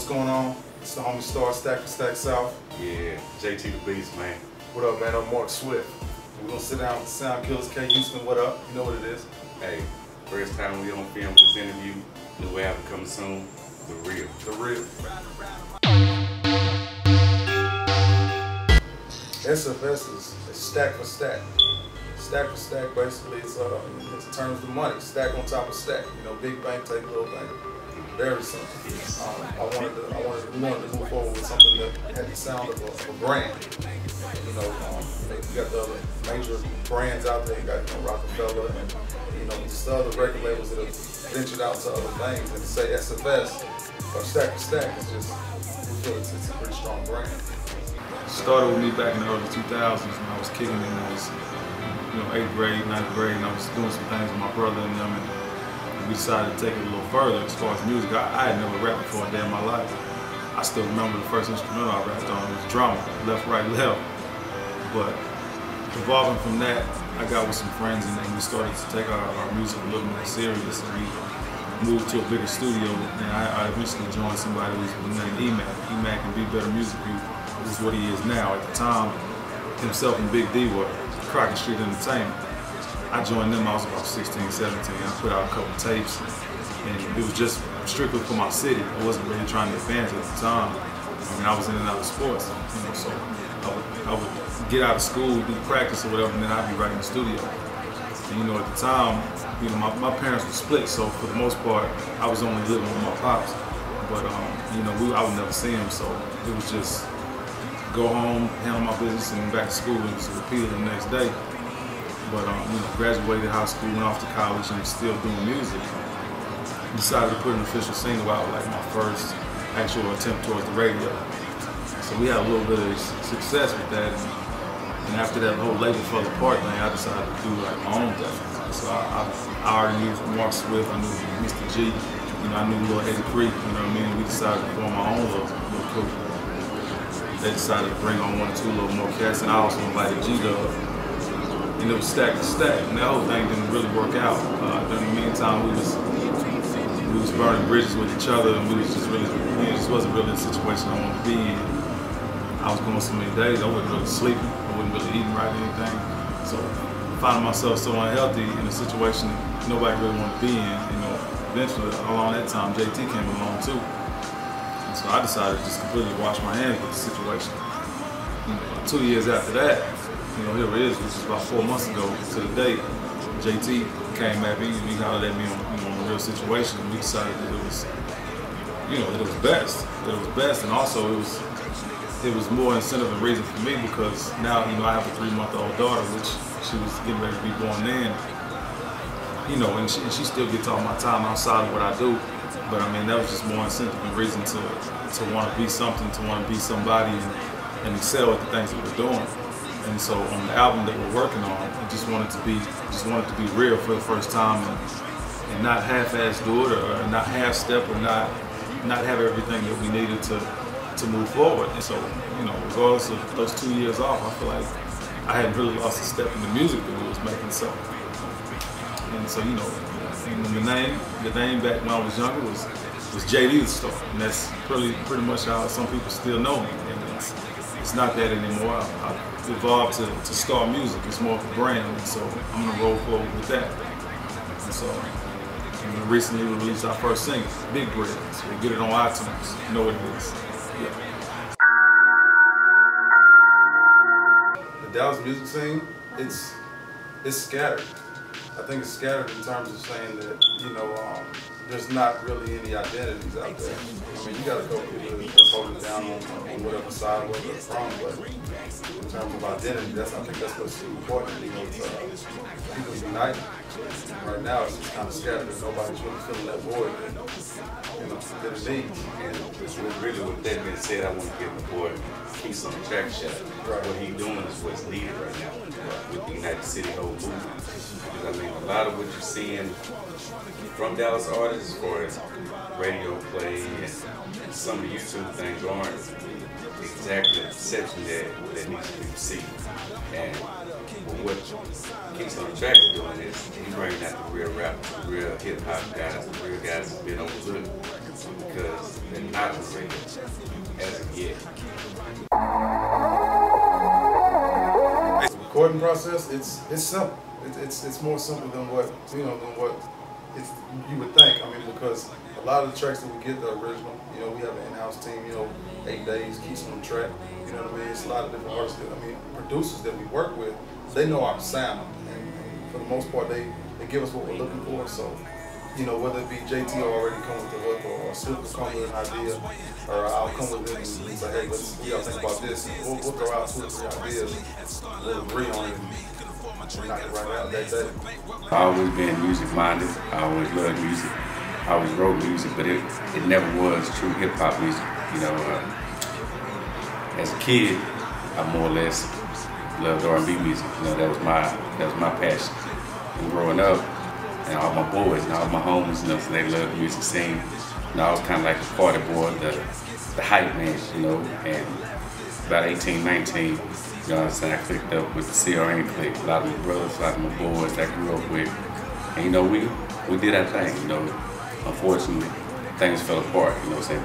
What's going on? It's the homie Star, Stack for Stack South. Yeah, JT the Beast, man. What up, man? I'm Mark Swift. We're gonna sit down with the Sound Killers. K. Houston, what up? You know what it is. Hey, first time we on film with this interview. New album coming soon. The Real. The Real. SFS is Stack for Stack. Stack for Stack, basically, it's in terms of money. Stack on top of stack. You know, big bank take little bank. Very simple. We wanted to move forward with something that had the sound of a brand. You know, you got the other major brands out there. You got Rockefeller and just the other record labels that have ventured out to other things. And to say SFS or Stack for Stack is just, we feel it's a pretty strong brand. It started with me back in the early 2000s when I was kicking in. I was 8th grade, 9th grade, and I was doing some things with my brother and them. And we decided to take it a little further as far as music. I had never rapped before a day in my life. I still remember the first instrumental I rapped on. It was drama, left, right, left. But evolving from that, I got with some friends and we started to take our music a little more serious. And we moved to a bigger studio, and I eventually joined somebody who was named E-Mac. E-Mac and Be Better Music Group is what he is now. At the time, himself and Big D were Crockett Street Entertainment. I joined them, I was about 16, 17. I put out a couple tapes, and it was just strictly for my city. I wasn't really trying to advance at the time. I mean, I was in and out of sports, so I would get out of school, do practice or whatever, and then I'd be right in the studio. And at the time, my parents were split, so for the most part, I was only living with my pops. But I would never see him, so it was just go home, handle my business, and back to school. It was repeated the next day. But graduated high school, went off to college, and still doing music. Decided to put an official single out, like my first actual attempt towards the radio. So we had a little bit of success with that. And after that whole label fell apart thing, I decided to do like my own thing. So I already knew Mark Swift, I knew Mr. G, I knew Lil Eddie Creek, We decided to form my own little crew. They decided to bring on 1 or 2 little more cats, and I also invited G-Dub. And it was Stack to Stack, and that whole thing didn't really work out. In the meantime, we was burning bridges with each other, and we just wasn't really the situation I wanted to be in. I was going so many days, I wasn't really sleeping, I wasn't really eating right or anything. So finding myself so unhealthy in a situation that nobody really wanted to be in. Eventually, along that time, JT came along too. And so I decided to just completely wash my hands with the situation. 2 years after that, here it is, which is about 4 months ago to the date. JT came at me and he hollered at me on the real situation. And we decided that it was, that it was best. That it was best, and also it was more incentive and reason for me because now, I have a 3-month-old daughter, which she was getting ready to be born then. And she still gets all my time outside of what I do. But I mean, that was just more incentive and reason to want to be something, to want to be somebody and excel at the things that we're doing. And so on the album that we're working on, I just wanted to be real for the first time and not half-ass do it or not half-step or not have everything that we needed to move forward. And so, regardless of those 2 years off, I feel like I hadn't really lost a step in the music that we was making. So, the name back when I was younger was JD the Star, and that's pretty much how some people still know me. And it's not that anymore. I've evolved to Star Music. It's more of a brand, and so I'm gonna roll forward with that. And so, recently we released our first single, Big Bread. So we'll get it on iTunes. You know what it is. Yeah. The Dallas music scene, it's scattered. I think it's scattered in terms of saying that, there's not really any identities out there. I mean, you got a couple people that's holding it down on whatever side, where they're from, but in terms of identity, I think that's what's important. People unite. Right now, it's just kind of scattered, and nobody's really filling that void that it needs. And really, with that being said, I want to give the boy Keys on the track shot. Right. What he's doing is what's needed right now with the United City whole movement. Because I mean, a lot of what you're seeing from Dallas artists, as far as radio play and some of the YouTube things aren't exactly the perception that needs to be received. And what Keys on the Track is doing is he's bringing out the real rap, the real hip hop guys, the real guys that's been overlooked because they're not on the radio as of yet. The recording process, it's simple. It's more simple than what you would think. I mean, because a lot of the tracks that we get, the original, we have an in-house team. 8 days keeps on track. You know what I mean? It's a lot of different artists. Producers that we work with, they know our sound, and for the most part, they give us what we're looking for. So, whether it be JT already come with the hook, or Swift will come with an idea, or I'll come with it and say, hey, what y'all think about this? And we'll throw out 2 or 3 ideas, we'll agree on it, and knock it right out that day. I've always been music minded. I always loved music. I always wrote music, but it never was true hip hop music. As a kid, I more or less loved R&B music. That was my passion. And growing up, and all my boys and all my homies, so they loved the music scene. I was kind of like the party boy, the hype man, and about 18, 19, I clicked up with the CRN clique. A lot of my brothers, a lot of my boys that I grew up with. And we did our thing, Unfortunately, things fell apart,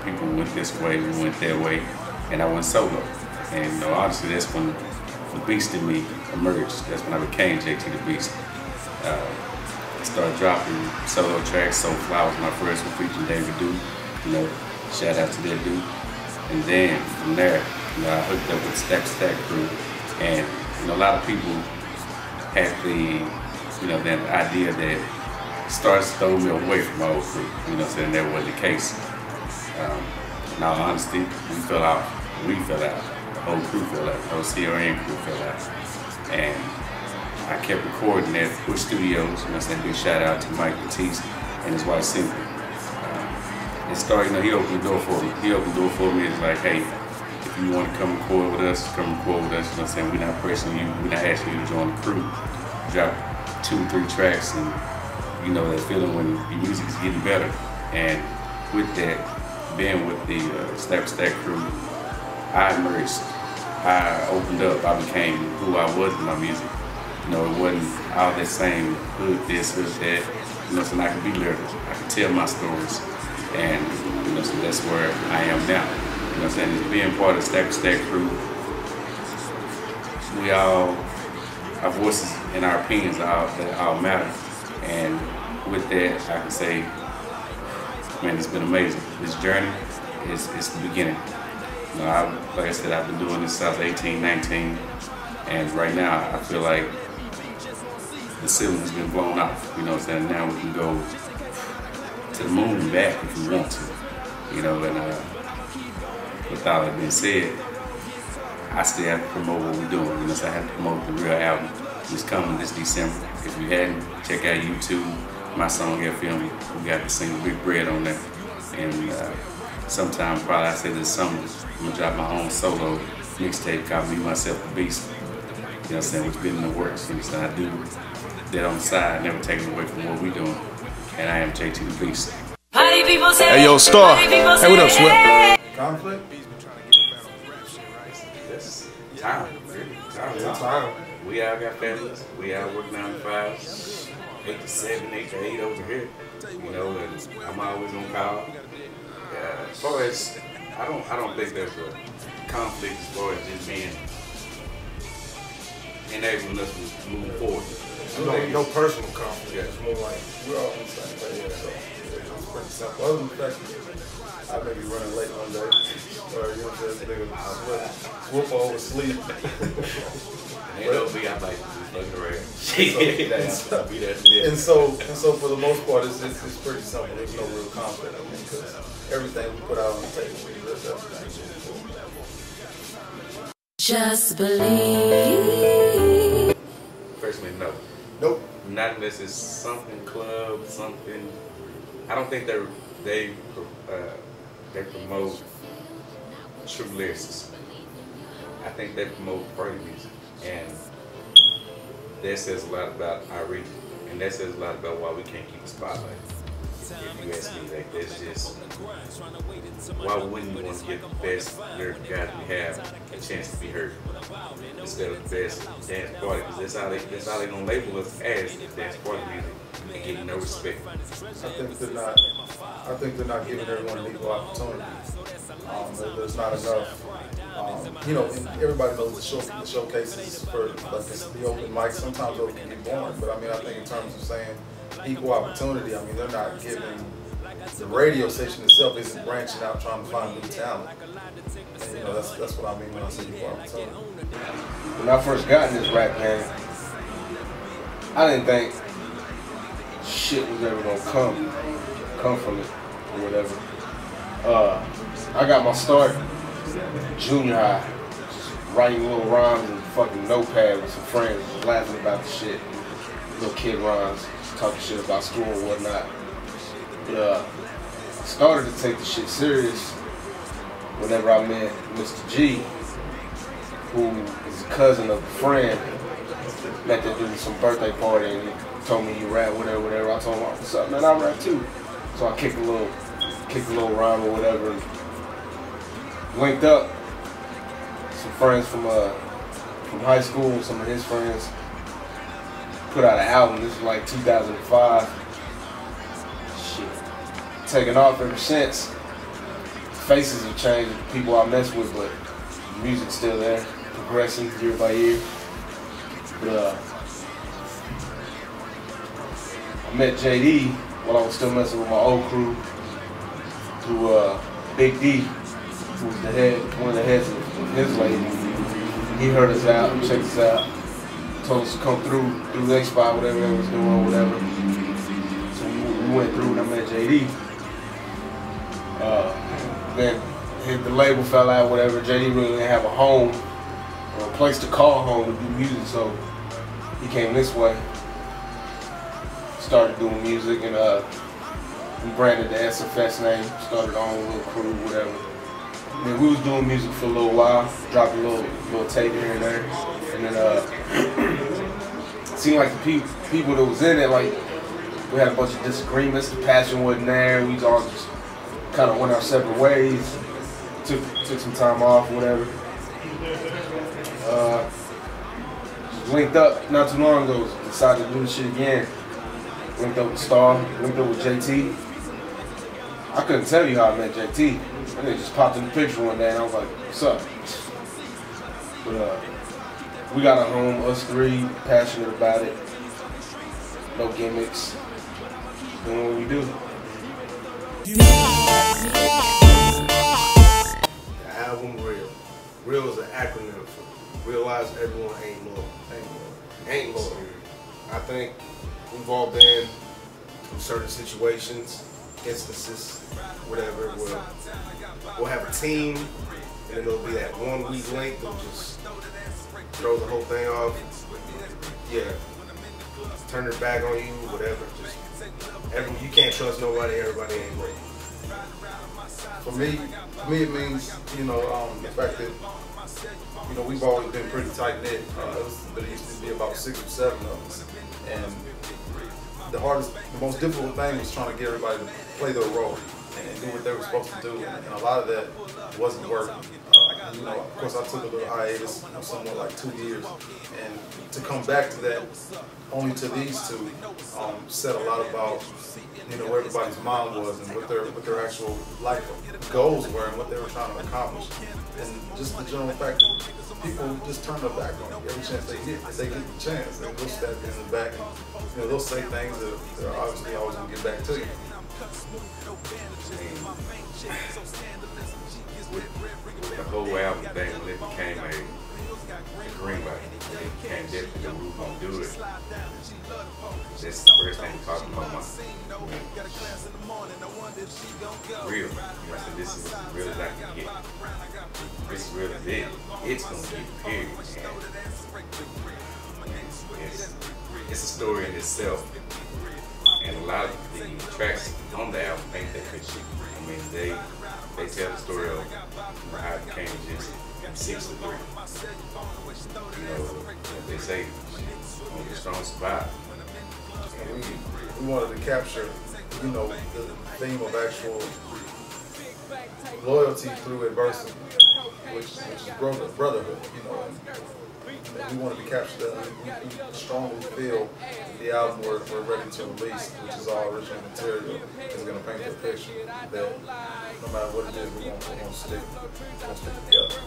people went this way, we went that way, and I went solo. And honestly, that's when the beast in me emerged. That's when I became JT the Beast. I started dropping solo tracks. So Flowers, my first one, featuring David Duke. Shout out to that dude. And then from there, I hooked up with Stack Crew, and a lot of people had that idea that Stars stole me away from my old crew. Saying that wasn't the case. In all honesty, we fell out. The whole crew fell out. The whole CRN crew fell out. And I kept recording at Push Studios. Big shout out to Mike Batiste and his wife Cynthia. And started, he opened the door for me. It's like, hey, if you want to come record with us, come record with us. We're not pressing you. We're not asking you to join the crew. Drop 2 or 3 tracks, and that feeling when your music is getting better. And with that, being with the Stack Crew, I emerged. I opened up. I became who I was in my music. It wasn't all that same hood this, hood that. So I could be lyrical. I could tell my stories, and so that's where I am now. As being part of the Stack Crew, we all, our voices and our opinions all matter. And with that, I can say, man, it's been amazing. This journey is the beginning. Like I said, I've been doing this since I was 18, 19, and right now I feel like the ceiling has been blown off. Now we can go to the moon and back if we want to. And with all that being said, I still have to promote what we're doing. I have to promote the real album. It's coming this December. If you hadn't, check out YouTube, my song FM. We got the single Big Bread on there. And sometime, probably I say this summer, I'm gonna drop my own solo mixtape called Me, Myself, the Beast. Which been in the works. I do that on the side, never taking away from what we're doing. And I am JT the Beast. Hey yo, Star. Hey, what up, Swift? Conflict? That's time. Time. We all got families. We all work 9 to 5, 8 to 7, 8 to 8 over here. And I'm always on call. As far as I don't think there's a conflict as far as just being enabling us to move forward. No personal conflict. Yeah. It's more like we're all on the same page. So it's pretty simple. Other than the fact that I may be running late one day, or this nigga swoop over sleep. I'm like looking around. And so for the most part, it's pretty simple. There's no real conflict. Because everything we put out on the table, we live everything. Just believe. Personally, no. Nope. Not unless it's something club, something. I don't think they promote true lyricists. I think they promote party music, and that says a lot about our region, and that says a lot about why we can't keep the spotlight. If you ask me, like, that's just, why wouldn't you want to give the best lyrical guys we have a chance to be heard instead of the best dance party? Because that's how they gonna label us as the dance party music and get no respect. I think they're not I think they're not giving everyone an equal opportunity. There's not enough. You know, and everybody knows the showcases for like the open mic. Sometimes those can be boring, but I mean, I think in terms of saying equal opportunity, I mean, they're not giving. The radio station itself isn't branching out trying to find new talent. And, you know, that's what I mean when I say equal opportunity. When I first got in this rap game, I didn't think shit was ever gonna come from it or whatever. I got my start junior high, just writing little rhymes and fucking notepad with some friends, just laughing about the shit. Little kid rhymes, just talking shit about school and whatnot. But I started to take the shit serious whenever I met Mr. G, who is a cousin of a friend. Met that dude at some birthday party and he told me he rap, whatever. I told him, what's up, man, I rap too. So I kicked a little rhyme or whatever and linked up. Some friends from high school, some of his friends, put out an album. This was like 2005. Shit. Taken off ever since. Faces have changed with the people I mess with, but the music's still there, progressing year by year. But I met JD while I was still messing with my old crew, through Big D, who was one of the heads of his label. He heard us out, checked us out, told us to come through the X-Spot, whatever they was doing, whatever. So we went through and I met JD. Then the label fell out, whatever. JD really didn't have a home or a place to call home to do music, so he came this way. Started doing music and we branded the SFS name, started our own little crew, whatever. And then we was doing music for a little while, dropped a little tape here and there. And then it seemed like the people that was in it, like, we had a bunch of disagreements, the passion wasn't there, we all just kind of went our separate ways, took some time off, whatever. Linked up not too long ago, decided to do this shit again. Linked up with Star, linked up with JT. I couldn't tell you how I met JT. And they just popped in the picture one day and I was like, what's up? But we got a home, us three, passionate about it. No gimmicks. Doing what we do. The album REAL. REAL is an acronym for realize everyone ain't loyal. Ain't loyal. I think we've all been through certain situations, instances, whatever, where we'll have a team and then there'll be that 1 week link that'll just throw the whole thing off. Yeah. Turn their back on you, whatever. Just you can't trust nobody, everybody ain't great. For me it means, you know, the fact that, you know, we've always been pretty tight-knit. There used to be about 6 or 7 of us. And the most difficult thing was trying to get everybody to play their role and do what they were supposed to do. And a lot of that wasn't working. You know, of course I took a little hiatus, you know, somewhat like 2 years. And to come back to that, only to these two, said a lot about, you know, where everybody's mind was and what their actual life goals were and what they were trying to accomplish. And just the general fact that people just turn their back on you every chance they get. If they get the chance, they'll stab you in the back and, you know, they'll say things that they're obviously always going to get back to you. The whole album thing, when it became a greenlight, it became definitely that we were going to do it. That's the first thing popped in my mind. Real. You know, so this is as real as I can get. This is real as it. It's going to get, period. And it's a story in itself. And a lot of the tracks on the album ain't that good shit. I mean, they tell the story of how it became just 6 to 3. You know, they say, only the strong survive. And we wanted to capture, you know, the theme of actual loyalty through adversity, which is brotherhood, you know. And we want to be captured. We strongly feel the album we're ready to release, which is all original material, is going to paint the picture that no matter what it is, we're going to stick together.